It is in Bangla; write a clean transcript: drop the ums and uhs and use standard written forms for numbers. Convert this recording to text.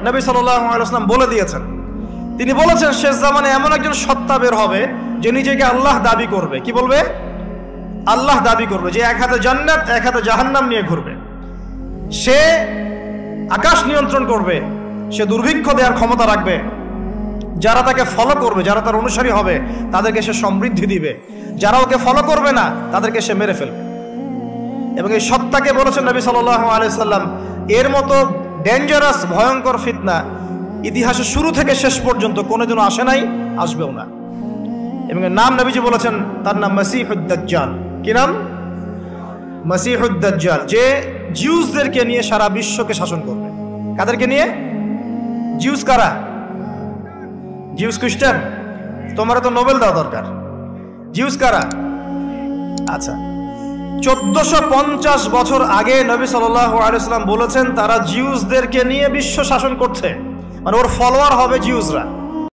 নবী সাল্লাল্লাহু আলাইহি ওয়াসাল্লাম বলে দিয়েছেন। তিনি বলেছেন শেষ জামানে এমন একজন সত্তা বের হবে যে নিজেকে আল্লাহ দাবি করবে। কি বলবে? আল্লাহ দাবি করবে, যে এক হাতে জান্নাত এক হাতে জাহান্নাম নিয়ে ঘুরবে। সে আকাশ নিয়ন্ত্রণ করবে, সে দুর্ভিক্ষ দেওয়ার ক্ষমতা রাখবে। যারা তাকে ফলো করবে, যারা তার অনুসারী হবে, তাদেরকে সে সমৃদ্ধি দিবে। যারা ওকে ফলো করবে না, তাদেরকে সে মেরে ফেলবে। এবং এই সত্তাকে বলেছেন নবী সাল্লাল্লাহু আলাইহি সাল্লাম, এর মতো ডেঞ্জারাস ভয়ঙ্কর ফিতনা ইতিহাসের শুরু থেকে শেষ পর্যন্ত কোনোদিনও আসে নাই, আসবেও না। এবং এর নাম নবীজি বলেছেন, তার নাম মাসিহুদ দাজ্জাল। কি নাম? মাসিহুদ দাজ্জাল, যে জিউসদেরকে নিয়ে সারা বিশ্বকে শাসন করবে। কাদেরকে নিয়ে? জিউস কারা? জিউস খ্রিস্টান? তোমার তো নোবেল দেওয়া দরকার। জিউস কারা? আচ্ছা, 1450 বছর আগে নবী সাল্লাল্লাহু আলাইহি ওয়াসাল্লাম বলেছেন তারা জিউসদেরকে নিয়ে বিশ্ব শাসন করছে, মানে ওর ফলোয়ার হবে জিউসরা।